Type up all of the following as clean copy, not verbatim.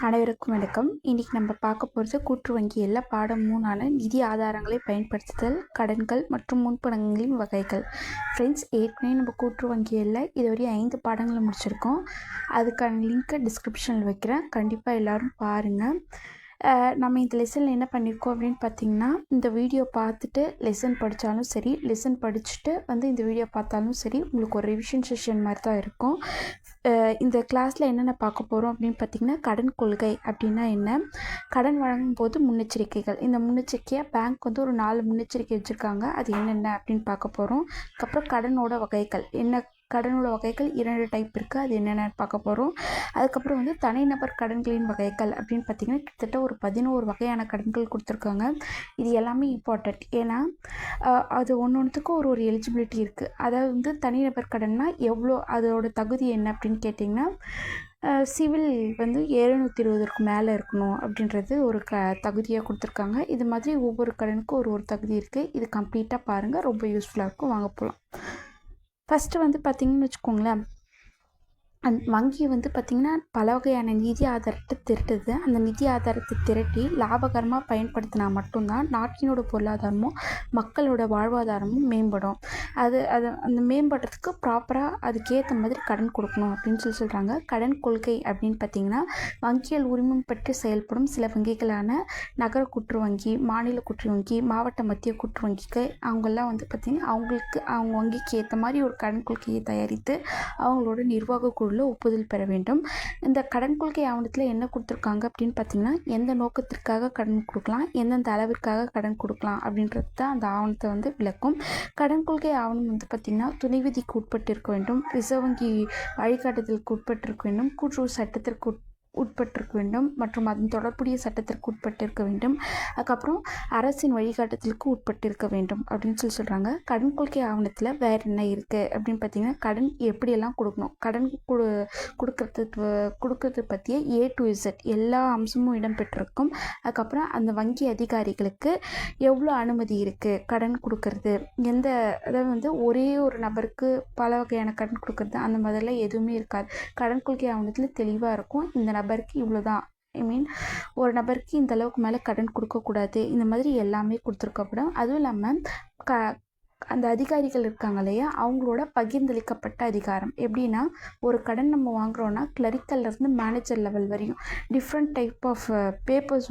அனைவருக்கும் வணக்கம். இன்றைக்கி நம்ம பார்க்க போகிறது கூட்டுறவு வங்கியில் பாடம் 3ஆன நிதி ஆதாரங்களை பயன்படுத்துதல், கடன்கள் மற்றும் முன்பணங்களின் வகைகள். ஃப்ரெண்ட்ஸ், ஏற்கனவே நம்ம கூட்டுறவு வங்கியில் இதுவரையும் 5 பாடங்களை முடிச்சிருக்கோம். அதுக்கான லிங்க்கை டிஸ்கிரிப்ஷனில் வைக்கிறேன். கண்டிப்பாக எல்லோரும் பாருங்கள். நம்ம இந்த லெசனில் என்ன பண்ணியிருக்கோம் அப்படின்னு பார்த்திங்கன்னா, இந்த வீடியோ பார்த்துட்டு லெசன் படித்தாலும் சரி, லெசன் படிச்சுட்டு இந்த வீடியோ பார்த்தாலும் சரி, உங்களுக்கு ஒரு ரிவிஷன் செஷன் மாதிரி தான் இருக்கும். இந்த கிளாஸில் என்னென்ன பார்க்க போகிறோம் அப்படின்னு பார்த்திங்கன்னா, கடன் கொள்கை அப்படின்னா என்ன, கடன் வழங்கும் போது முன்னெச்சரிக்கைகள், இந்த முன்னெச்சரிக்கையாக பேங்க் ஒரு 4 முன்னெச்சரிக்கை வச்சுருக்காங்க, அது என்னென்ன அப்படின்னு பார்க்க போகிறோம். அதுக்கப்புறம் கடனோட வகைகள் என்ன, கடனோட வகைகள் 2 டைப் இருக்குது, அது என்னென்னு பார்க்க போகிறோம். அதுக்கப்புறம் தனிநபர் கடன்களின் வகைகள் அப்படின்னு பார்த்திங்கன்னா, கிட்டத்தட்ட ஒரு 11 வகையான கடன்கள் கொடுத்துருக்காங்க. இது எல்லாமே இம்பார்ட்டண்ட். ஏன்னா அது ஒன்றுத்துக்கும் ஒரு எலிஜிபிலிட்டி இருக்குது. அதாவது தனிநபர் கடன்னா எவ்வளோ, அதோட தகுதி என்ன அப்படின்னு கேட்டிங்கன்னா, சிவில் 720க்கு மேலே இருக்கணும் அப்படின்றது ஒரு தகுதியாக கொடுத்துருக்காங்க. இது மாதிரி ஒவ்வொரு கடனுக்கும் ஒரு தகுதி இருக்குது. இது கம்ப்ளீட்டாக பாருங்கள், ரொம்ப யூஸ்ஃபுல்லாக இருக்கும். வாங்க போகலாம். ஃபஸ்ட்டு பார்த்திங்கன்னு வச்சுக்கோங்களேன், வங்கி பார்த்திங்கன்னா பல வகையான நிதி ஆதாரத்தை திரட்டுது. அந்த நிதி ஆதாரத்தை திரட்டி லாபகரமாக பயன்படுத்தினா மட்டும்தான் நாட்டினோட பொருளாதாரமும் மக்களோட வாழ்வாதாரமும் மேம்படும். அந்த மேம்படுறதுக்கு ப்ராப்பராக அதுக்கேற்ற மாதிரி கடன் கொடுக்கணும் அப்படின்னு சொல்கிறாங்க. கடன் கொள்கை அப்படின்னு பார்த்திங்கன்னா, வங்கிகள் உரிமம் பெற்று செயல்படும் சில வங்கிகளான நகர கூட்டுறவு வங்கி, மாநில கூட்டுறவு வங்கி, மாவட்ட மத்திய கூட்டுறவு வங்கிக்கு அவங்கெல்லாம் பார்த்திங்கன்னா அவங்க வங்கிக்கு ஏற்ற மாதிரி ஒரு கடன் கொள்கையை தயாரித்து அவங்களோட நிர்வாக ஒப்புதல் பெற வேண்டும். இந்த கடன் கொள்கை ஆவணத்தில் என்ன கொடுத்துருக்காங்க அப்படின்னு பார்த்தீங்கன்னா, எந்த நோக்கத்திற்காக கடன் கொடுக்கலாம், எந்தெந்த அளவிற்காக கடன் கொடுக்கலாம் அப்படின்றது தான் அந்த ஆவணத்தை விளக்கும். கடன் கொள்கை ஆவணம் பார்த்திங்கன்னா, துணை விதிக்கு உட்பட்டு இருக்க வேண்டும், ரிசர்வ் வங்கி வழிகாட்டுதலுக்கு உட்பட்டு இருக்க வேண்டும், கூட்டுறவு சட்டத்திற்கு உட்பட்டிருக்க வேண்டும் மற்றும் அதன் தொடர்புடைய சட்டத்திற்கு உட்பட்டிருக்க வேண்டும். அதுக்கப்புறம் அரசின் வழிகாட்டுதலுக்கு உட்பட்டிருக்க வேண்டும் அப்படின்னு சொல்கிறாங்க. கடன் கொள்கை ஆவணத்தில் வேறு என்ன இருக்குது அப்படின்னு பார்த்திங்கன்னா, கடன் எப்படியெல்லாம் கொடுக்கணும், கடன் கொடுக்கறது பற்றிய A to Z எல்லா அம்சமும் இடம்பெற்றிருக்கும். அதுக்கப்புறம் அந்த வங்கி அதிகாரிகளுக்கு எவ்வளோ அனுமதி இருக்குது கடன் கொடுக்கறது, அதாவது ஒரே ஒரு நபருக்கு பல வகையான கடன் கொடுக்கறது, அந்த மாதிரிலாம் எதுவுமே இருக்காது. கடன் கொள்கை ஆவணத்தில் தெளிவாக இருக்கும். இந்த நபருக்கு இவ்வளோ தான், ஒரு நபருக்கு இந்த அளவுக்கு மேலே கடன் கொடுக்கக்கூடாது, இந்த மாதிரி எல்லாமே கொடுத்துருக்கப்படும். அதுவும் இல்லாமல் அந்த அதிகாரிகள் இருக்காங்க இல்லையா, அவங்களோட பகிர்ந்தளிக்கப்பட்ட அதிகாரம். எப்படின்னா, ஒரு கடன் நம்ம வாங்குகிறோன்னா கிளரிக்கல்லேருந்து மேனேஜர் லெவல் வரையும் different type of papers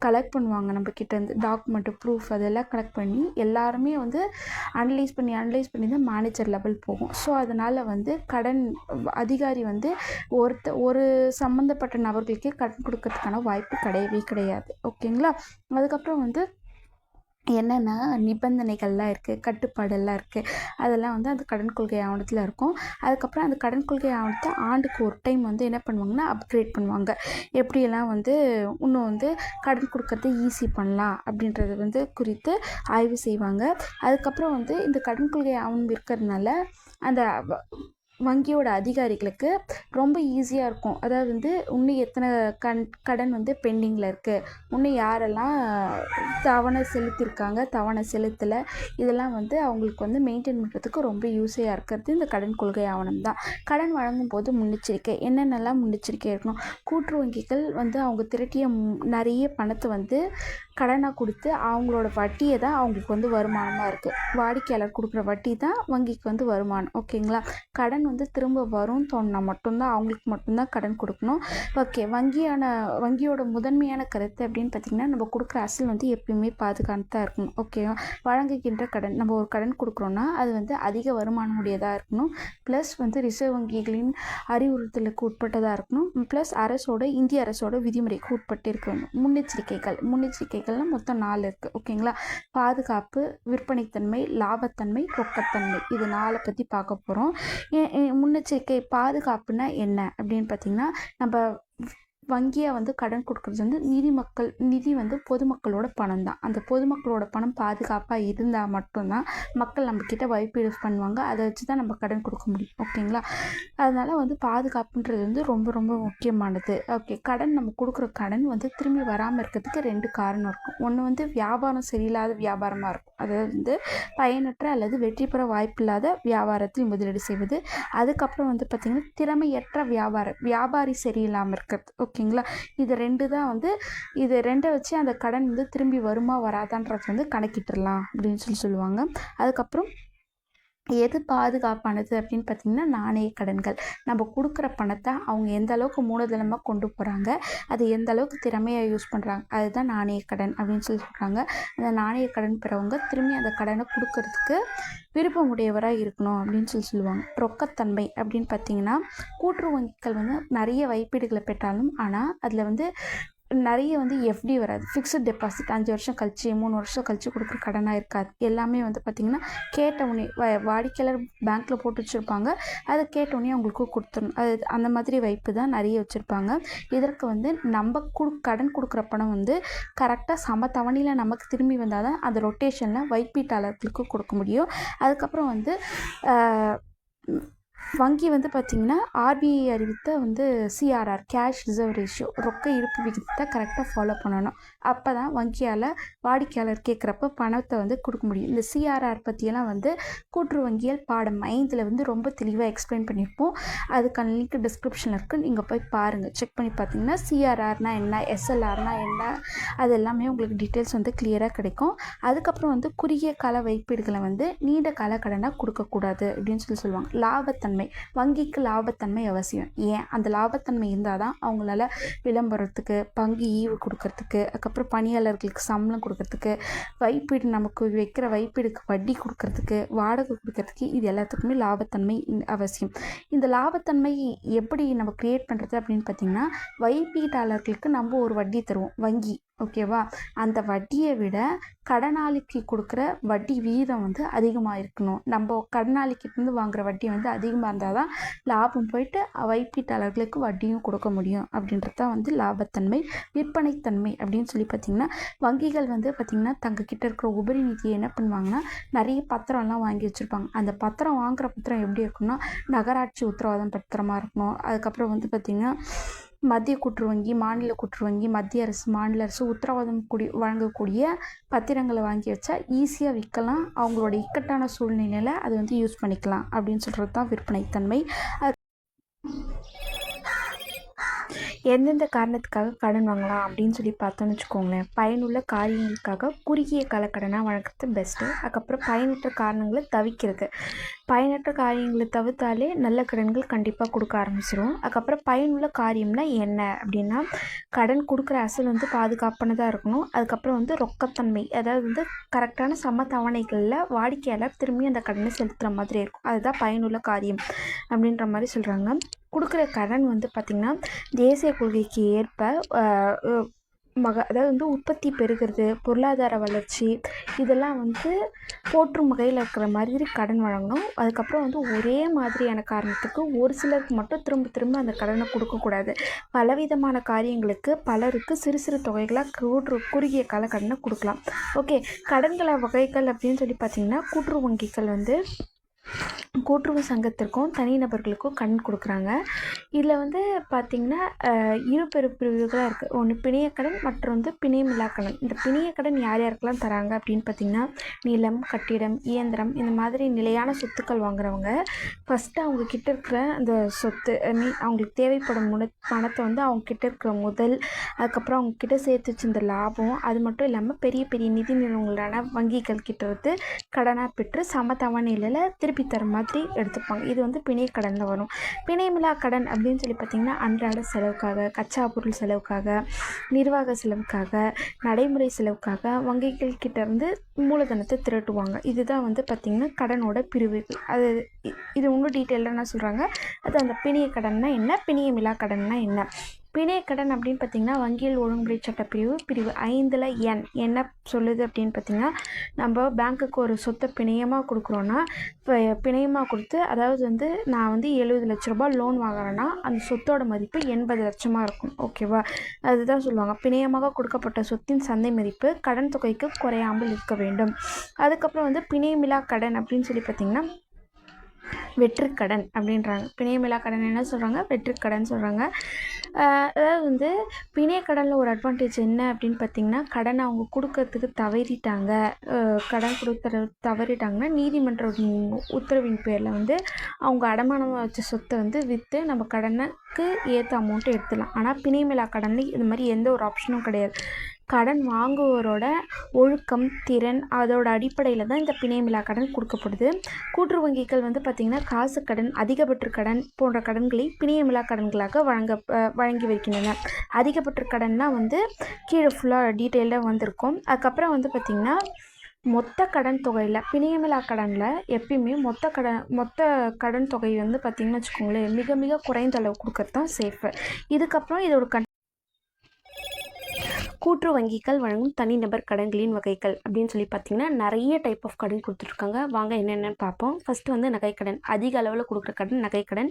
collect பண்ணுவாங்க. நம்ம கிட்டேருந்து டாக்குமெண்ட்டு, ப்ரூஃப் அதெல்லாம் கலெக்ட் பண்ணி எல்லாருமே அனலைஸ் பண்ணி தான் மேனேஜர் லெவல் போகும். ஸோ அதனால் கடன் அதிகாரி ஒரு சம்மந்தப்பட்ட நபர்களுக்கே கடன் கொடுக்கறதுக்கான வாய்ப்பு கிடையவே கிடையாது. ஓகேங்களா. அதுக்கப்புறம் என்னென்ன நிபந்தனைகள்லாம் இருக்குது, கட்டுப்பாடெல்லாம் இருக்குது, அதெல்லாம் அந்த கடன் கொள்கை ஆவணத்தில் இருக்கும். அதுக்கப்புறம் அந்த கடன் கொள்கை ஆவணத்தை ஆண்டுக்கு ஒரு டைம் என்ன பண்ணுவாங்கன்னா அப்கிரேட் பண்ணுவாங்க. எப்படியெல்லாம் இன்னும் கடன் கொடுக்கறது ஈஸி பண்ணலாம் அப்படின்றது குறித்து ஆய்வு செய்வாங்க. அதுக்கப்புறம் இந்த கடன் கொள்கை ஆவணம் இருக்கிறதுனால அந்த வங்கியோட அதிகாரிகளுக்கு ரொம்ப ஈஸியாக இருக்கும். அதாவது இன்னும் எத்தனை கடன் பெண்டிங்கில் இருக்குது, இன்னும் யாரெல்லாம் தவணை செலுத்தியிருக்காங்க, தவணை செலுத்தலை, இதெல்லாம் அவங்களுக்கு மெயின்டைன் பண்ணுறதுக்கு ரொம்ப யூஸியாக இருக்கிறது இந்த கடன் கொள்கை ஆவணம் தான். கடன் வழங்கும் போது முன்னெச்சரிக்கை, என்னென்னலாம் முன்னெச்சரிக்கை இருக்கணும், கூட்டுறவு வங்கிகள் அவங்க திரட்டிய நிறைய பணத்தை கடனாக கொடுத்து அவங்களோட வட்டியை தான் அவங்களுக்கு வருமானமாக இருக்குது. வாடிக்கையாளர் கொடுக்குற வட்டி தான் வங்கிக்கு வருமானம். ஓகேங்களா. கடன் திரும்ப வரும் தோணுனா மட்டும்தான் அவங்களுக்கு மட்டும்தான் கடன் கொடுக்கணும். ஓகே. வங்கியோட முதன்மையான கருத்து அப்படின்னு பார்த்திங்கன்னா, நம்ம கொடுக்குற அசல் எப்பயுமே பாதுகாப்பாக இருக்கணும். ஓகேவா. வழங்குகின்ற கடன், நம்ம ஒரு கடன் கொடுக்குறோன்னா அது அதிக வருமானம் உடையதாக இருக்கணும். ப்ளஸ் ரிசர்வ் வங்கிகளின் அறிவுறுத்தலுக்கு உட்பட்டதாக இருக்கணும். ப்ளஸ் இந்திய அரசோட விதிமுறைக்கு உட்பட்டு இருக்க வேண்டும். முன்னெச்சரிக்கைகள்லாம் மொத்தம் 4 இருக்குது. ஓகேங்களா. பாதுகாப்பு, விற்பனைத்தன்மை, லாபத்தன்மை, ரொக்கத்தன்மை, இது 4 பற்றி பார்க்க போகிறோம். முன்னெச்சரிக்கை பாதுகாப்புனா என்ன அப்படின்னு பார்த்திங்கன்னா, நம்ம வங்கியை கடன் கொடுக்குறது நிதி பொதுமக்களோட பணம் தான். அந்த பொதுமக்களோட பணம் பாதுகாப்பாக இருந்தால் மட்டும்தான் மக்கள் நம்மக்கிட்ட வைப்பு பண்ணுவாங்க. அதை வச்சு தான் நம்ம கடன் கொடுக்க முடியும். ஓகேங்களா. அதனால் பாதுகாப்புன்றது ரொம்ப ரொம்ப முக்கியமானது. ஓகே. நம்ம கொடுக்குற கடன் திரும்பி வராமல் இருக்கிறதுக்கு 2 காரணம் இருக்கும். ஒன்று வியாபாரம் சரியில்லாத வியாபாரமாக இருக்கும், அதாவது பயனற்ற அல்லது வெற்றி பெற வாய்ப்பில்லாத வியாபாரத்தில் முதலீடு செய்வது. அதுக்கப்புறம் பார்த்திங்கன்னா, திறமையற்ற வியாபாரி சரியில்லாமல் இருக்கிறது. ஓகேங்களா. இது 2 தான் வந்து இது 2 வச்சு அந்த கடன் வந்து திரும்பி வருமா வராதான்றது வந்து கணக்கிட்டுடலாம் அப்படின்னு சொல்லுவாங்க. அதுக்கப்புறம் எது பாதுகாப்பானது அப்படின்னு பார்த்திங்கன்னா நாணய கடன்கள். நம்ம கொடுக்குற பணத்தை அவங்க எந்த அளவுக்கு மூலதனமாக கொண்டு போகிறாங்க, அது எந்த அளவுக்கு திறமையாக யூஸ் பண்ணுறாங்க, அதுதான் நாணய கடன் அப்படின்னு சொல்கிறாங்க. அந்த நாணய கடன் பெறவங்க திரும்பி அந்த கடனை கொடுக்கறதுக்கு விருப்பமுடையவராக இருக்கணும் அப்படின்னு சொல்லுவாங்க. ரொக்கத்தன்மை அப்படின்னு பார்த்திங்கன்னா கூட்டுறவு வங்கிகள் வந்து நிறைய வைப்பீடுகளை பெற்றாலும் ஆனால் அதில் வந்து நிறைய வந்து எஃப்டி வராது, ஃபிக்ஸட் டெபாசிட் 5 வருஷம் கழிச்சு 3 வருஷம் கழிச்சு கொடுக்குற கடனாக இருக்காது. எல்லாமே வந்து பார்த்திங்கன்னா கேட்டவுடனே வாடிக்கையாளர் பேங்க்கில் போட்டு வச்சுருப்பாங்க, அதை கேட்டவுடனே அவங்களுக்கு கொடுத்துடணும். அது அந்த மாதிரி வைப்பு தான் நிறைய வச்சுருப்பாங்க. இதற்கு வந்து நம்ம கடன் கொடுக்குற பணம் வந்து கரெக்டாக சமத்தவணையில் நமக்கு திரும்பி வந்தால் தான் அந்த ரொட்டேஷனில் வைப்பீட்டாளர்களுக்கு கொடுக்க முடியும். அதுக்கப்புறம் வந்து வங்கி வந்து பார்த்திங்கன்னா ஆர்பிஐ அறிவித்த வந்து சிஆர்ஆர் கேஷ் ரிசர்வ் ரேஷியோ ரொக்க இருப்பு விகிதத்தை கரெக்டாக ஃபாலோ பண்ணணும். அப்போ தான் வங்கியால் வாடிக்கையாளர் கேட்குறப்ப பணத்தை வந்து கொடுக்க முடியும். இந்த சிஆர்ஆர் பற்றியெல்லாம் வந்து கூட்டுறவு வங்கியல் பாடம் 5 வந்து ரொம்ப தெளிவாக எக்ஸ்பிளைன் பண்ணியிருப்போம். அதுக்கான லிங்க் டிஸ்கிரிப்ஷனில் இருக்குது, நீங்கள் போய் பாருங்கள். செக் பண்ணி பார்த்தீங்கன்னா சிஆர்ஆர்னால் என்ன, எஸ்எல்ஆர்னால் என்ன, அது எல்லாமே உங்களுக்கு டீட்டெயில்ஸ் வந்து கிளியராக கிடைக்கும். அதுக்கப்புறம் வந்து குறுகிய கால வைப்பீடுகளை வந்து நீண்ட கால கடனாக கொடுக்கக்கூடாது அப்படின்னு சொல்லுவாங்க. லாபத்தன்மை, வங்கிக்கு லாபத்தன்மை அவசியம். ஏன் அந்த லாபத்தன்மை இருந்தால் தான் அவங்களால விளம்பரத்துக்கு, பங்கு ஈவு கொடுக்கறதுக்கு, அதுக்கப்புறம் பணியாளர்களுக்கு சம்பளம் கொடுக்கறதுக்கு, வைப்பீடு நமக்கு வைக்கிற வைப்பீடுக்கு வட்டி கொடுக்கறதுக்கு, வாடகை கொடுக்கறதுக்கு, இது எல்லாத்துக்குமே லாபத்தன்மை அவசியம். இந்த லாபத்தன்மை எப்படி நம்ம கிரியேட் பண்ணுறது அப்படின்னு பார்த்திங்கன்னா வைப்பீட்டாளர்களுக்கு நம்ம ஒரு வட்டி தருவோம் வங்கி, ஓகேவா. அந்த வட்டியை விட கடனாளிக்கு கொடுக்குற வட்டி வீதம் வந்து அதிகமாக இருக்கணும். நம்ம கடனாளிக்கிட்டேருந்து வாங்குகிற வட்டி வந்து அதிகமாக இருந்தால் தான் லாபம் போயிட்டு வைப்பீட்டாளர்களுக்கு வட்டியும் கொடுக்க முடியும் அப்படின்றது தான் வந்து லாபத்தன்மை. விற்பனைத்தன்மை அப்படின்னு சொல்லி பார்த்திங்கன்னா வங்கிகள் வந்து பார்த்திங்கன்னா தங்கக்கிட்ட இருக்கிற உபரி நிதியை என்ன பண்ணுவாங்கன்னா நிறைய பத்திரம்லாம் வாங்கி வச்சுருப்பாங்க. அந்த பத்திரம் வாங்குகிற பத்திரம் எப்படி இருக்குன்னா நகராட்சி உத்தரவாதம் பத்திரமா இருக்கணும். அதுக்கப்புறம் வந்து பார்த்திங்கன்னா மத்திய கூட்டுறவு வங்கி, மாநில கூட்டுறவு வங்கி, மத்திய அரசு, மாநில அரசு உத்தரவாதம் வழங்கக்கூடிய பத்திரங்களை வாங்கி வச்சா ஈஸியாக விற்கலாம். அவங்களோட இக்கட்டான சூழ்நிலையில் அதை வந்து யூஸ் பண்ணிக்கலாம் அப்படின்னு சொல்கிறது தான் விற்பனைத்தன்மை. எந்தெந்த காரணத்துக்காக கடன் வாங்கலாம் அப்படின்னு சொல்லி பார்த்தோன்னு வச்சுக்கோங்களேன். பயனுள்ள காரியங்களுக்காக குறுகிய கால கடனாக வழங்குறது பெஸ்ட்டு. அதுக்கப்புறம் பயனற்ற காரணங்களை தவிர்க்கிறது. பயனற்ற காரியங்களை தவிர்த்தாலே நல்ல கடன்கள் கண்டிப்பாக கொடுக்க ஆரம்பிச்சிடும். அதுக்கப்புறம் பயனுள்ள காரியம்னா என்ன அப்படின்னா கடன் கொடுக்குற அசல் வந்து பாதுகாப்பானதாக இருக்கணும். அதுக்கப்புறம் வந்து ரொக்கத்தன்மை, அதாவது வந்து கரெக்டான தவணைகளில் வாடிக்கையாளர் திரும்பி அந்த கடனை செலுத்துகிற மாதிரி இருக்கும். அதுதான் பயனுள்ள காரியம் அப்படின்ற மாதிரி சொல்கிறாங்க. கொடுக்குற கடன் வந்து பார்த்திங்கன்னா தேசிய கொள்கைக்கு ஏற்ப அதாவது வந்து உற்பத்தி பெருகிறது, பொருளாதார வளர்ச்சி, இதெல்லாம் வந்து போற்றும் வகையில் இருக்கிற மாதிரி கடன் வழங்கணும். அதுக்கப்புறம் வந்து ஒரே மாதிரியான காரணத்துக்கு ஒரு சிலருக்கு மட்டும் திரும்ப திரும்ப அந்த கடனை கொடுக்கக்கூடாது. பலவிதமான காரியங்களுக்கு பலருக்கு சிறு சிறு தொகைகளாக குறுகிய கால கடனை கொடுக்கலாம். ஓகே, கடன்களை வகைகள் அப்படின்னு சொல்லி பார்த்திங்கன்னா கூட்டுறவு வங்கிகள் வந்து கூட்டுறவு சங்கத்திற்கும் தனிநபர்களுக்கும் கடன் கொடுக்குறாங்க. இதில் வந்து பார்த்திங்கன்னா இரு பிரிவுகளாக இருக்குது. ஒன்று பிணையக்கடன், மற்றும் வந்து பிணையமில்லா கடன். இந்த பிணையக்கடன் யார் யாருக்கெல்லாம் தராங்க அப்படின்னு பார்த்திங்கன்னா நிலம், கட்டிடம், இயந்திரம், இந்த மாதிரி நிலையான சொத்துக்கள் வாங்குறவங்க ஃபஸ்ட்டு அவங்கக்கிட்ட இருக்கிற அந்த சொத்து அவங்களுக்கு தேவைப்படும் பணத்தை வந்து அவங்கக்கிட்ட இருக்கிற முதல், அதுக்கப்புறம் அவங்கக்கிட்ட சேர்த்து வச்சிருந்த லாபம், அது மட்டும் இல்லாமல் பெரிய பெரிய நிதி நிறுவனங்களான வங்கிகள் கிட்ட இருந்து கடனாக பெற்று சமத்தவணையில் திருப்பி தர மாதிரி எடுத்துப்பாங்க. இது வந்து பிணைய கடனில் வரும். பிணையமில்லா கடன் அப்படின்னு சொல்லி பார்த்திங்கன்னா அன்றாட செலவுக்காக, கச்சா பொருள் செலவுக்காக, நிர்வாக செலவுக்காக, நடைமுறை செலவுக்காக வங்கிகள் கிட்ட இருந்து மூலதனத்தை திரட்டுவாங்க. இதுதான் வந்து பார்த்திங்கன்னா கடனோட பிரிவுகள். அது இது இன்னும் டீட்டெயிலாக என்ன சொல்கிறாங்க, அது அந்த பிணைய கடன்னா என்ன, பிணையமில்லா கடன்னா என்ன. பிணைய கடன் அப்படின்னு பார்த்திங்கன்னா வங்கியல் ஒழுங்குமுறை சட்ட பிரிவு 5 என்ன சொல்லுது அப்படின்னு பார்த்திங்கன்னா நம்ம பேங்க்குக்கு ஒரு சொத்தை பிணையமாக கொடுக்குறோன்னா பிணையமாக கொடுத்து, அதாவது வந்து நான் வந்து 70 லட்ச ரூபாய் லோன் வாங்குறேன்னா அந்த சொத்தோட மதிப்பு 80 லட்சமாக இருக்கும், ஓகேவா. அதுதான் சொல்லுவாங்க பிணையமாக கொடுக்கப்பட்ட சொத்தின் சந்தை மதிப்பு கடன் தொகைக்கு குறையாமல் இருக்க வேண்டும். அதுக்கப்புறம் வந்து பிணையமில்லா கடன் அப்படின்னு சொல்லி பார்த்திங்கன்னா வெற்றுக்கடன் அப்படின்றாங்க. பிணையமில்லா கடன் என்ன சொல்கிறாங்க, வெற்றுக்கடன் சொல்கிறாங்க. அதாவது வந்து பிணைய கடனில் ஒரு அட்வான்டேஜ் என்ன அப்படின்னு பார்த்திங்கன்னா, கடனை அவங்க கொடுக்கறதுக்கு தவறிட்டாங்க, கடன் தவறிட்டாங்கன்னா நீதிமன்ற உத்தரவின் பேரில் வந்து அவங்க அடமானமாக வச்ச சொத்தை வந்து விற்று நம்ம கடனுக்கு ஏற்ற அமௌண்ட்டை எடுத்துடலாம். ஆனால் பிணையமில்லா கடனில் இது மாதிரி எந்த ஒரு ஆப்ஷனும் கிடையாது. கடன் வாங்குவோரோட ஒழுக்கம், திறன் அதோட அடிப்படையில் தான் இந்த பிணையமில்லா கடன் கொடுக்கப்படுது. கூட்டுறவு வங்கிகள் வந்து பார்த்திங்கன்னா காசு கடன், அதிகபட்ச கடன் போன்ற கடன்களை பிணையமில்லா கடன்களாக வழங்கி வருகின்றன. அதிகபட்ச கடன்லாம் வந்து கீழே ஃபுல்லாக டீட்டெயிலாக வந்திருக்கும். அதுக்கப்புறம் வந்து பார்த்திங்கன்னா மொத்த கடன் தொகையில் பிணையமில்லா கடனில் எப்பயுமே மொத்த கடன் தொகை வந்து பார்த்திங்கன்னு வச்சுக்கோங்களேன், மிக மிக குறைந்த அளவு கொடுக்கறது தான் சேஃபு. இதுக்கப்புறம் இதோட கூட்டுறவு வங்கிகள் வழங்கும் தனிநபர் கடன்களின் வகைகள் அப்படின்னு சொல்லி பார்த்திங்கன்னா நிறைய டைப் ஆஃப் கடன் கொடுத்துட்ருக்காங்க. வாங்க என்னென்னு பார்ப்போம். ஃபஸ்ட்டு வந்து நகைக்கடன், அதிக அளவில் கொடுக்குற கடன் நகைக்கடன்.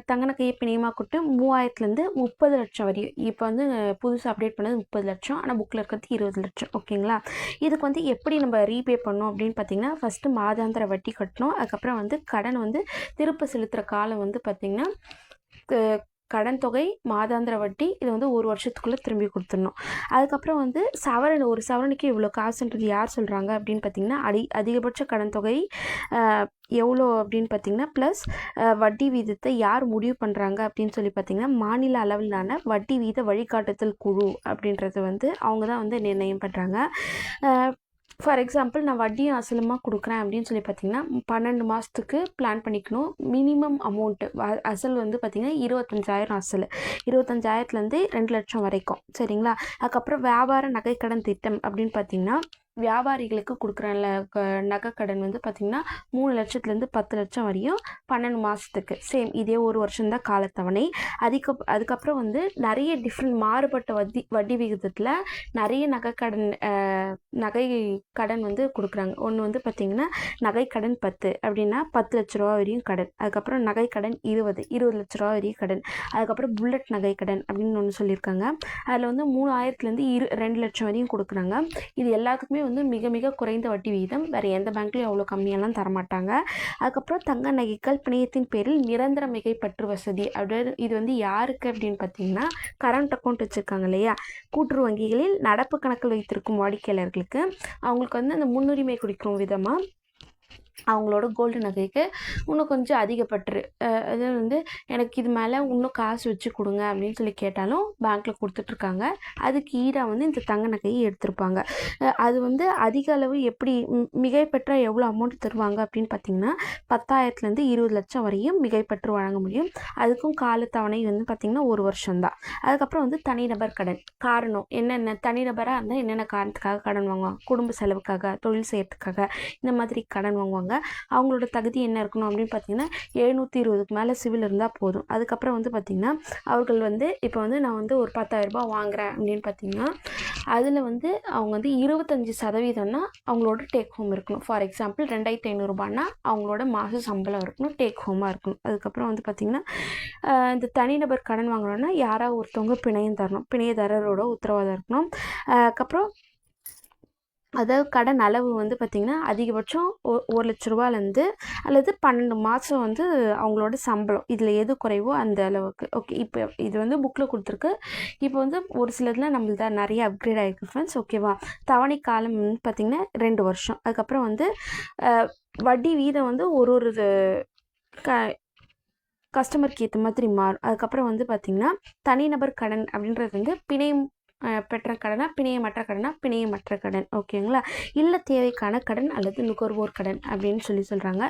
தங்க நகையை பிணையமாக கொடுத்து 3000லேருந்து 30 லட்சம் வரையும். இப்போ வந்து புதுசாக அப்டேட் பண்ணது 30 லட்சம், ஆனால் புக்கில் இருக்கிறது 20 லட்சம். ஓகேங்களா? இதுக்கு வந்து எப்படி நம்ம ரீபே பண்ணோம் அப்படின்னு பார்த்திங்கன்னா, ஃபஸ்ட்டு மாதாந்திர வட்டி கட்டணும். அதுக்கப்புறம் வந்து கடன் வந்து திருப்ப செலுத்துகிற காலம் வந்து பார்த்திங்கன்னா கடன் தொகை, மாதாந்திர வட்டி, இதை வந்து 1 வருஷத்துக்குள்ளே திரும்பி கொடுத்துடணும். அதுக்கப்புறம் வந்து ஒரு சவரனுக்கு இவ்வளோ காசுன்றது யார் சொல்கிறாங்க அப்படின்னு பார்த்திங்கன்னா, அதிகபட்ச கடன் தொகை எவ்வளோ அப்படின்னு பார்த்திங்கன்னா ப்ளஸ் வட்டி வீதத்தை யார் முடிவு பண்ணுறாங்க அப்படின்னு சொல்லி பார்த்திங்கன்னா, மாநில அளவிலான வட்டி வீத வழிகாட்டுதல் குழு அப்படின்றது வந்து அவங்க தான் வந்து நிர்ணயம் பண்ணுறாங்க. ஃபார் எக்ஸாம்பிள் நான் வட்டியும் அசலுமாக கொடுக்குறேன் அப்படின்னு சொல்லி பார்த்திங்கன்னா 12 மாதத்துக்கு பிளான் பண்ணிக்கணும். மினிமம் அமௌண்ட்டு அசல் வந்து பார்த்திங்கன்னா 25,000 அசல், 25,000லேருந்து 2 லட்சம் வரைக்கும். சரிங்களா? அதுக்கப்புறம் வியாபார நகைக்கடன் திட்டம் அப்படின்னு பார்த்திங்கன்னா வியாபாரிகளுக்கு கொடுக்குற நகைக்கடன் வந்து பார்த்திங்கன்னா 3 லட்சத்துலேருந்து 10 லட்சம் வரையும் 12 மாதத்துக்கு. சேம் இதே 1 வருஷம்தான் காலத்தவணை. அதுக்கப்புறம் வந்து நிறைய டிஃப்ரெண்ட் மாறுபட்ட வட்டி விகிதத்தில் நிறைய நகை கடன் வந்து கொடுக்குறாங்க. ஒன்று வந்து பார்த்திங்கன்னா நகைக்கடன் 10 அப்படின்னா 10 லட்ச ரூபா வரையும் கடன். அதுக்கப்புறம் நகைக்கடன் 20 லட்ச ரூபா வரையும் கடன். அதுக்கப்புறம் புல்லட் நகைக்கடன் அப்படின்னு ஒன்று சொல்லியிருக்காங்க. அதில் வந்து 3000லேருந்து 2 லட்சம் வரையும் கொடுக்குறாங்க. இது எல்லாத்துக்குமே வந்து மிக மிக குறைந்த வட்டி விகிதம். வேறு எந்த பேங்க்லையும் அவ்வளோ கம்மியெல்லாம் தரமாட்டாங்க. அதுக்கப்புறம் தங்க நகைகள் பிணையத்தின் பேரில் நிரந்தர மிகைப்பற்று வசதி அப்படின்னு இது வந்து யாருக்கு அப்படின்னு பார்த்தீங்கன்னா, கரண்ட் அக்கௌண்ட் வச்சுருக்காங்க இல்லையா, கூட்டுறவு வங்கிகளில் நடப்பு கணக்கில் வைத்திருக்கும் வாடிக்கையாளர்களுக்கு அவங்களுக்கு வந்து அந்த முன்னுரிமை கொடுக்கும் விதமாக அவங்களோட கோல்டு நகைக்கு இன்னும் கொஞ்சம் அதிகப்பற்று, அது வந்து எனக்கு இது மேலே இன்னும் காசு வச்சு கொடுங்க அப்படின்னு சொல்லி கேட்டாலும் பேங்க்கில் கொடுத்துட்ருக்காங்க. அதுக்கு ஈடாக வந்து இந்த தங்க நகையை எடுத்திருப்பாங்க. அது வந்து அதிக அளவு எப்படி மிகைப்பற்ற எவ்வளோ அமௌண்ட் தருவாங்க அப்படின்னு பார்த்திங்கன்னா 10,000லேருந்து 20 லட்சம் வரையும் மிகைப்பற்று வழங்க முடியும். அதுக்கும் காலத்தவணை வந்து பார்த்திங்கன்னா 1 வருஷம்தான். அதுக்கப்புறம் வந்து தனிநபர் கடன். காரணம் என்னென்ன, தனிநபராக இருந்தால் என்னென்ன காரணத்துக்காக கடன் வாங்குவாங்க, குடும்ப செலவுக்காக, தொழில் செய்யறதுக்காக, இந்த மாதிரி கடன் வாங்குவாங்க. அவங்களோட தகுதி என்ன இருக்கணும் அப்படின்னு பார்த்தீங்கன்னா 720க்கு மேலே சிவில் இருந்தால் போதும். அதுக்கப்புறம் வந்து பார்த்திங்கன்னா அவர்கள் வந்து இப்போ வந்து நான் வந்து ஒரு 10,000 ரூபாய் வாங்குகிறேன் அப்படின்னு பார்த்திங்கன்னா அதில் வந்து அவங்க வந்து 25% அவங்களோட டேக் ஹோம் இருக்கணும். ஃபார் எக்ஸாம்பிள் 2,500 ரூபாய்னா அவங்களோட மாத சம்பளம் இருக்கணும், டேக் ஹோமாக இருக்கணும். அதுக்கப்புறம் வந்து பார்த்திங்கன்னா இந்த தனிநபர் கடன் வாங்குறோன்னா யாராவது ஒருத்தவங்க பிணையம் தரணும், பிணையதாரரோட உத்தரவாதம் இருக்கணும். அதுக்கப்புறம் அதாவது கடன் அளவு வந்து பார்த்திங்கன்னா அதிகபட்சம் 1 லட்ச ரூபாலேருந்து அல்லது 12 மாதம் வந்து அவங்களோட சம்பளம், இதில் எது குறைவோ அந்த அளவுக்கு. ஓகே, இப்போ இது வந்து புக்கில் கொடுத்துருக்கு. இப்போ வந்து ஒரு சிலதில் நம்மள்த நிறைய அப்கிரேட் ஆகிருக்கு ஃப்ரெண்ட்ஸ். ஓகேவா? தவணை காலம் வந்து பார்த்திங்கன்னா 2 வருஷம். அதுக்கப்புறம் வந்து வட்டி வீதம் வந்து ஒரு கஸ்டமருக்கு ஏற்ற மாதிரி மாறும். அதுக்கப்புறம் வந்து பார்த்திங்கன்னா தனிநபர் கடன் அப்படின்றது வந்து பிணையம் பெற்ற கடனா, பிணையமற்ற கடனா, பிணையமற்ற கடன். ஓகேங்களா? இல்லை தேவைக்கான கடன் அல்லது நுகர்வோர் கடன் அப்படின்னு சொல்கிறாங்க.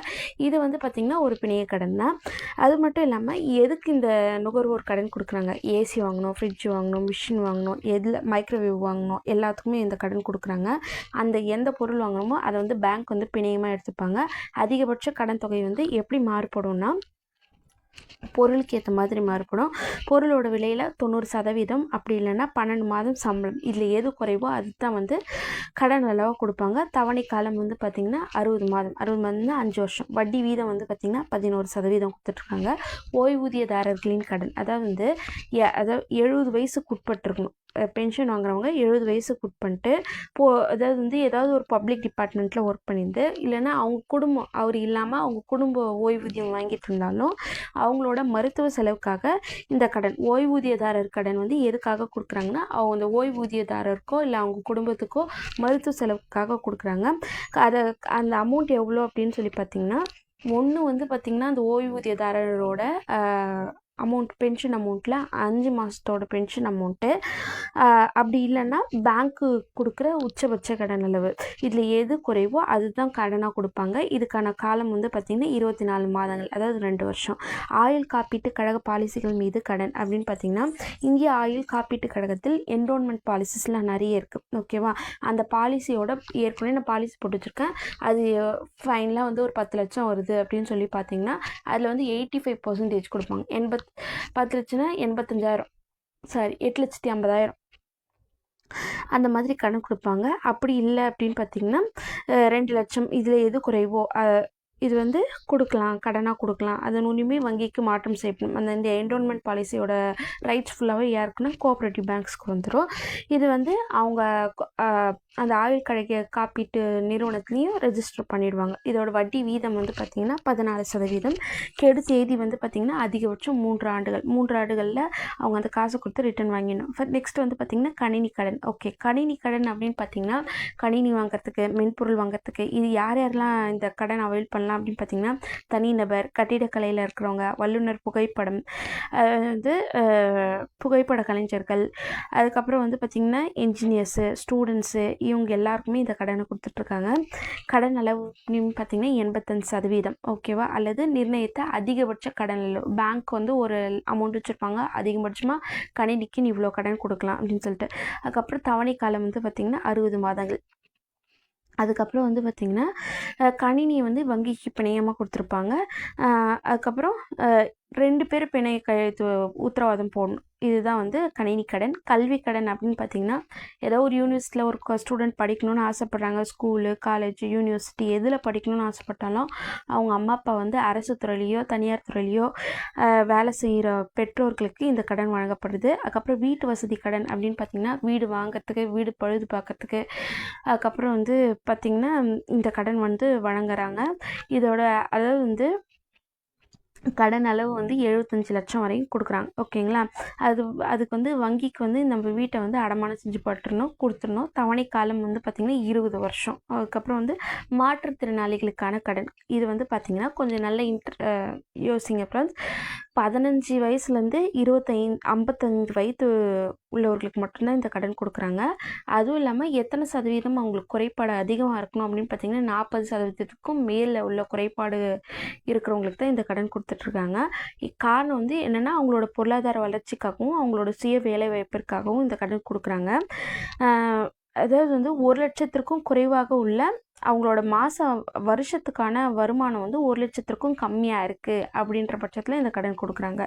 இது வந்து பார்த்திங்கன்னா ஒரு பிணைய கடன் தான். அது மட்டும் இல்லாமல் எதுக்கு இந்த நுகர்வோர் கடன் கொடுக்குறாங்க, ஏசி வாங்கணும், ஃப்ரிட்ஜ் வாங்கணும், மிஷின் வாங்கணும், எதில் மைக்ரோவேவ் வாங்கணும், எல்லாத்துக்குமே இந்த கடன் கொடுக்குறாங்க. அந்த எந்த பொருள் வாங்கணுமோ அதை வந்து பேங்க் வந்து பிணையமாக எடுத்துப்பாங்க. அதிகபட்ச கடன் தொகை வந்து எப்படி மாறுபடும்னா பொருளுக்கு ஏற்ற மாதிரி மாறுபடும். பொருளோட விலையில் 90%, அப்படி இல்லைன்னா 12 மாதம் சம்பளம், இதில் எது குறைவோ அதுதான் வந்து கடன் அளவாக கொடுப்பாங்க. தவணை காலம் வந்து பார்த்திங்கன்னா 60 மாதம், 60 மாதம்னா 5 வருஷம். வட்டி வீதம் வந்து பார்த்திங்கன்னா 11% கொடுத்துட்ருக்காங்க. ஓய்வூதியதாரர்களின் கடன், அதாவது 70 வயசுக்கு உட்பட்டிருக்கணும். பென்ஷன் வாங்குறவங்க 70 வயசுக்கு உட்பட்டு அதாவது வந்து ஏதாவது ஒரு பப்ளிக் டிபார்ட்மெண்ட்டில் ஒர்க் பண்ணியிருந்து, இல்லைன்னா அவங்க குடும்பம் அவர் இல்லாமல் அவங்க குடும்ப ஓய்வூதியம் வாங்கிட்டு இருந்தாலும் அவங்களோட மருத்துவ செலவுக்காக இந்த கடன், ஓய்வூதியதாரர் கடன் வந்து எதுக்காக கொடுக்குறாங்கன்னா, அவங்க அந்த ஓய்வூதியதாரருக்கோ இல்லை அவங்க குடும்பத்துக்கோ மருத்துவ செலவுக்காக கொடுக்குறாங்க. அதை அந்த அமௌண்ட் எவ்வளோ அப்படின்னு சொல்லி பார்த்தீங்கன்னா, ஒன்று வந்து பார்த்திங்கன்னா அந்த ஓய்வூதியதாரரோட அமௌண்ட், பென்ஷன் அமௌண்ட்டில் 5 மாதத்தோட பென்ஷன் அமௌண்ட்டு, அப்படி இல்லைன்னா பேங்க்கு கொடுக்குற உச்சபட்ச கடன் அளவு, இதில் எது குறைவோ அதுதான் கடனாக கொடுப்பாங்க. இதுக்கான காலம் வந்து பார்த்திங்கன்னா 24 மாதங்கள், அதாவது 2 வருஷம். ஆயுள் காப்பீட்டு கழக பாலிசிகள் மீது கடன் அப்படின்னு பார்த்திங்கன்னா, இந்திய ஆயுள் காப்பீட்டு கழகத்தில் என்ரோல்மெண்ட் பாலிசிஸ்லாம் நிறைய இருக்குது. ஓகேவா? அந்த பாலிசியோட ஏற்கனவே நான் பாலிசி போட்டு வச்சுருக்கேன். அது ஃபைனலாக வந்து ஒரு 10 லட்சம் வருது அப்படின்னு சொல்லி பார்த்திங்கன்னா, அதில் வந்து 85% கொடுப்பாங்க. 10 லட்சம்னா 85,000, சாரி 8,50,000 அந்த மாதிரி கடன் கொடுப்பாங்க. அப்படி இல்லை அப்படின்னு பார்த்திங்கன்னா 2 லட்சம், இதில் எது குறைவோ இது வந்து கொடுக்கலாம், கடனாக கொடுக்கலாம். அதன் உரிமை வங்கிக்கு மாற்றம் செய்யப்படும். அந்த இந்த என்ரோல்மெண்ட் பாலிசியோட ரைட்ஸ் ஃபுல்லாகவே யாருக்குன்னா கோஆப்ரேட்டிவ் பேங்க்ஸ்க்கு வந்துடும். இது வந்து அவங்க அந்த ஆயுள் கழக காப்பீட்டு நிறுவனத்துலேயும் ரெஜிஸ்டர் பண்ணிடுவாங்க. இதோட வட்டி வீதம் வந்து பார்த்திங்கன்னா 14%. கெடு தேதி வந்து பார்த்திங்கன்னா அதிகபட்சம் 3 ஆண்டுகள். 3 ஆண்டுகளில் அவங்க அந்த காசை கொடுத்து ரிட்டர்ன் வாங்கிடணும். நெக்ஸ்ட் வந்து பார்த்திங்கன்னா கணினி கடன். ஓகே, கணினி கடன் அப்படின்னு பார்த்திங்கன்னா கணினி வாங்குறதுக்கு, மென்பொருள் வாங்குறதுக்கு, இது யாரெல்லாம் இந்த கடன் அவைல் பண்ணலாம் அப்படின்னு பார்த்திங்கன்னா, தனிநபர், கட்டிடக்கலையில் இருக்கிறவங்க, வல்லுநர், புகைப்படம் வந்து புகைப்பட கலைஞர்கள், அதுக்கப்புறம் வந்து பார்த்திங்கன்னா என்ஜினியர்ஸு, ஸ்டூடெண்ட்ஸு, இவங்க எல்லாருக்குமே இந்த கடனை கொடுத்துட்ருக்காங்க. கடன் அளவு பார்த்திங்கன்னா 85%. ஓகேவா? அல்லது நிர்ணயித்த அதிகபட்ச கடன் அளவு. பேங்க் வந்து ஒரு அமௌண்ட் வச்சுருப்பாங்க, அதிகபட்சமாக கணினிக்கு இவ்வளோ கடன் கொடுக்கலாம் அப்படின்னு சொல்லிட்டு. அதுக்கப்புறம் தவணை காலம் வந்து பார்த்திங்கன்னா 60 மாதங்கள். அதுக்கப்புறம் வந்து பார்த்திங்கன்னா கணினியை வந்து வங்கிக்கு பிணையமாக கொடுத்துருப்பாங்க. அதுக்கப்புறம் 2 பேர் பிணைய கையெழுத்து உத்தரவாதம் போடணும். இதுதான் வந்து கணினி கடன். கல்வி கடன் அப்படின்னு பார்த்திங்கன்னா, ஏதோ ஒரு யூனிவர்சிட்டியில் ஒரு ஸ்டூடெண்ட் படிக்கணும்னு ஆசைப்பட்றாங்க, ஸ்கூலு, காலேஜ், யூனிவர்சிட்டி எதில் படிக்கணும்னு ஆசைப்பட்டாலும் அவங்க அம்மா அப்பா வந்து அரசு துறையிலையோ தனியார் துறையிலையோ வேலை செய்கிற பெற்றோர்களுக்கு இந்த கடன் வழங்கப்படுது. அதுக்கப்புறம் வீட்டு வசதி கடன் அப்படின்னு பார்த்திங்கன்னா, வீடு வாங்கிறதுக்கு, வீடு பழுது பார்க்கறதுக்கு, அதுக்கப்புறம் வந்து பார்த்திங்கன்னா இந்த கடன் வந்து வழங்குறாங்க. இதோட அதாவது வந்து கடன் அளவு வந்து 75 லட்சம் வரையும் கொடுக்குறாங்க. ஓகேங்களா? அதுக்கு வந்து வங்கிக்கு வந்து நம்ம வீட்டை வந்து அடமானம் செஞ்சு கொடுத்துடணும். தவணை காலம் வந்து பார்த்திங்கன்னா 20 வருஷம். அதுக்கப்புறம் வந்து மாற்றுத்திறனாளிகளுக்கான கடன், இது வந்து பார்த்திங்கன்னா கொஞ்சம் நல்ல யோசிங்க ஃப்ரெண்ட்ஸ். 15 வயசுலேருந்து 55 வயது உள்ளவர்களுக்கு மட்டும்தான் இந்த கடன் கொடுக்குறாங்க. அதுவும் இல்லாமல் எத்தனை சதவீதம் அவங்களுக்கு குறைபாடு அதிகமாக இருக்கணும் அப்படின்னு பார்த்திங்கன்னா 40% மேலே உள்ள குறைபாடு இருக்கிறவங்களுக்கு தான் இந்த கடன் கொடுத்துட்ருக்காங்க. காரணம் வந்து என்னென்னா, அவங்களோட பொருளாதார வளர்ச்சிக்காகவும் அவங்களோட சுய வேலை வாய்ப்பிற்காகவும் இந்த கடன் கொடுக்குறாங்க. அதாவது வந்து 1 லட்சத்திற்கும் குறைவாக உள்ள அவங்களோட வருஷத்துக்கான வருமானம் வந்து 1 லட்சத்திற்கும் கம்மியாக இருக்குது அப்படின்ற பட்சத்தில் இந்த கடன் கொடுக்குறாங்க.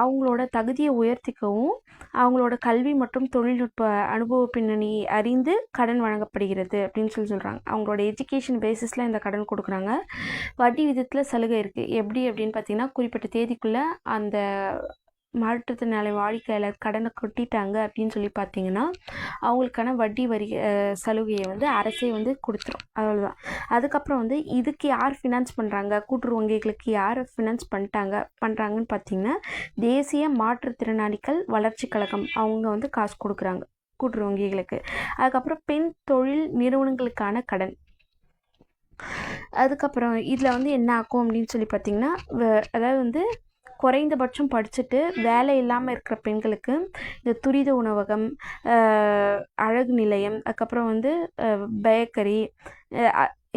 அவங்களோட தகுதியை உயர்த்திக்கவும் அவங்களோட கல்வி மற்றும் தொழில்நுட்ப அனுபவ பின்னணி அறிந்து கடன் வழங்கப்படுகிறது அப்படின்னு சொல்கிறாங்க. அவங்களோட எஜுகேஷன் பேசிஸில் இந்த கடன் கொடுக்குறாங்க. வட்டி விதத்தில் சலுகை இருக்குது. எப்படி அப்படின்னு பார்த்திங்கன்னா, குறிப்பிட்ட தேதிக்குள்ளே அந்த மாற்றுத்திறனாளி வாடிக்கையாளர் கடனை கொட்டிட்டாங்க அப்படின்னு சொல்லி பார்த்திங்கன்னா அவங்களுக்கான வட்டி வரி சலுகையை வந்து அரசே வந்து கொடுத்துரும். அவ்வளோதான். அதுக்கப்புறம் வந்து இதுக்கு யார் ஃபினான்ஸ் பண்ணுறாங்க, கூட்டுறவு வங்கிகளுக்கு யார் ஃபினான்ஸ் பண்ணுறாங்கன்னு பார்த்திங்கன்னா, தேசிய மாற்றுத்திறனாளிகள் வளர்ச்சி கழகம் அவங்க வந்து காசு கொடுக்குறாங்க கூட்டுறவு வங்கிகளுக்கு. அதுக்கப்புறம் பெண் தொழில் நிறுவனங்களுக்கான கடன். அதுக்கப்புறம் இதில் வந்து என்ன ஆகும் அப்படின்னு சொல்லி பார்த்திங்கன்னா, அதாவது வந்து குறைந்தபட்சம் படிச்சுட்டு வேலை இல்லாமல் இருக்கிற பெண்களுக்கு இந்த துரித உணவகம், அழகு நிலையம், அதுக்கப்புறம் வந்து பேக்கரி,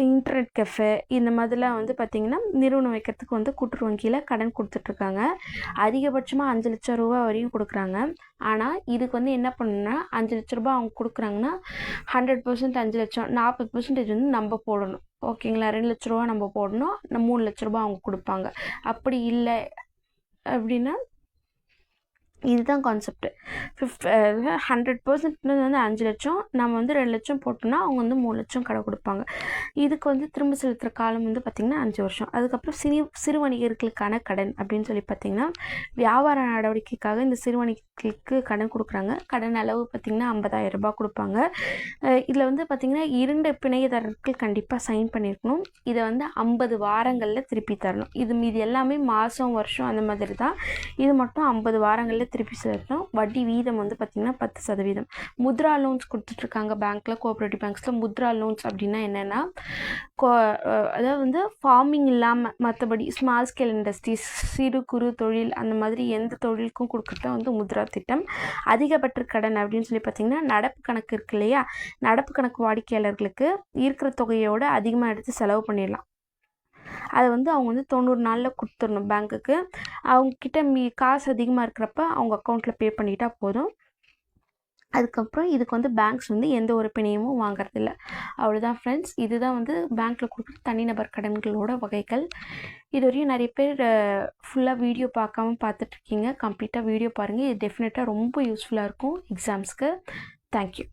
இன்டர்நெட் கஃபே, இந்த மாதிரிலாம் வந்து பார்த்திங்கன்னா நிறுவனம் வைக்கிறதுக்கு வந்து கூட்டுறவு வங்கியில் கடன் கொடுத்துட்ருக்காங்க. அதிகபட்சமாக 5 லட்சம் ரூபா வரையும் கொடுக்குறாங்க. ஆனால் இதுக்கு வந்து என்ன பண்ணணுன்னா, 5 லட்ச ரூபா அவங்க கொடுக்குறாங்கன்னா 100% 5 லட்சம், 40% வந்து நம்ம போடணும். ஓகேங்களா? 2 லட்ச ரூபா நம்ம போடணும், 3 லட்ச ரூபா அவங்க கொடுப்பாங்க. அப்படி இல்லை அப்படின்னா இதுதான் கான்செப்ட். 100% வந்து 5 லட்சம், நம்ம வந்து 2 லட்சம் போட்டோம்னா அவங்க வந்து 3 லட்சம் கடை கொடுப்பாங்க. இதுக்கு வந்து திரும்ப செலுத்துகிற காலம் வந்து பார்த்திங்கன்னா 5 வருஷம். அதுக்கப்புறம் சிறு வணிகர்களுக்கான கடன் அப்படின்னு சொல்லி பார்த்திங்கன்னா, வியாபார நடவடிக்கைக்காக இந்த சிறு இடைத்தரகர்களுக்கு கடன் கொடுக்குறாங்க. கடன் அளவு பார்த்திங்கன்னா 50,000 ரூபாய் கொடுப்பாங்க. இதில் வந்து பார்த்திங்கன்னா 2 பிணையதாரர்கள் கண்டிப்பாக சைன் பண்ணியிருக்கணும். இதை வந்து 50 வாரங்களில் திருப்பி தரணும். மீதி எல்லாமே மாதம் வருஷம் அந்த மாதிரி தான். இது மட்டும் 50 வாரங்களில் திருப்பி தரணும். வட்டி வீதம் வந்து பார்த்திங்கன்னா 10%. முத்ரா லோன்ஸ் கொடுத்துட்ருக்காங்க பேங்க்கில், கோஆப்ரேட்டிவ் பேங்க்ஸில். முத்ரா லோன்ஸ் அப்படின்னா என்னென்னா, அதாவது வந்து ஃபார்மிங் இல்லாமல் மற்றபடி ஸ்மால் ஸ்கேல் இண்டஸ்ட்ரீஸ், சிறு குறு தொழில், அந்த மாதிரி எந்த தொழிலுக்கும் கொடுக்குறது வந்து முத்ரா திட்டம். அதிகபட்ச கடன் அப்படின்னு சொல்லி பார்த்திங்கன்னா, நடப்பு கணக்கு இருக்கு இல்லையா, நடப்பு கணக்கு வாடிக்கையாளர்களுக்கு இருக்கிற தொகையோடு அதிகமாக எடுத்து செலவு பண்ணிடலாம். அதை வந்து அவங்க வந்து 90 நாளில் கொடுத்துடணும் பேங்க்குக்கு. அவங்கக்கிட்ட காசு அதிகமாக இருக்கிறப்ப அவங்க அக்கௌண்ட்டில் பே பண்ணிட்டா போதும். அதுக்கப்புறம் இதுக்கு வந்து பேங்க்ஸ் வந்து எந்த ஒரு பிணையமும் வாங்குறதில்ல. அவ்வளோதான் ஃப்ரெண்ட்ஸ். இதுதான் வந்து பேங்க்கில் கொடுக்குற தனிநபர் கடன்களோட வகைகள். இது வரையும் நிறைய பேர் ஃபுல்லாக வீடியோ பார்க்காம பார்த்துட்ருக்கீங்க. கம்ப்ளீட்டாக வீடியோ பாருங்கள். இது டெஃபினட்டாக ரொம்ப யூஸ்ஃபுல்லாக இருக்கும் எக்ஸாம்ஸ்க்கு. தேங்க்யூ.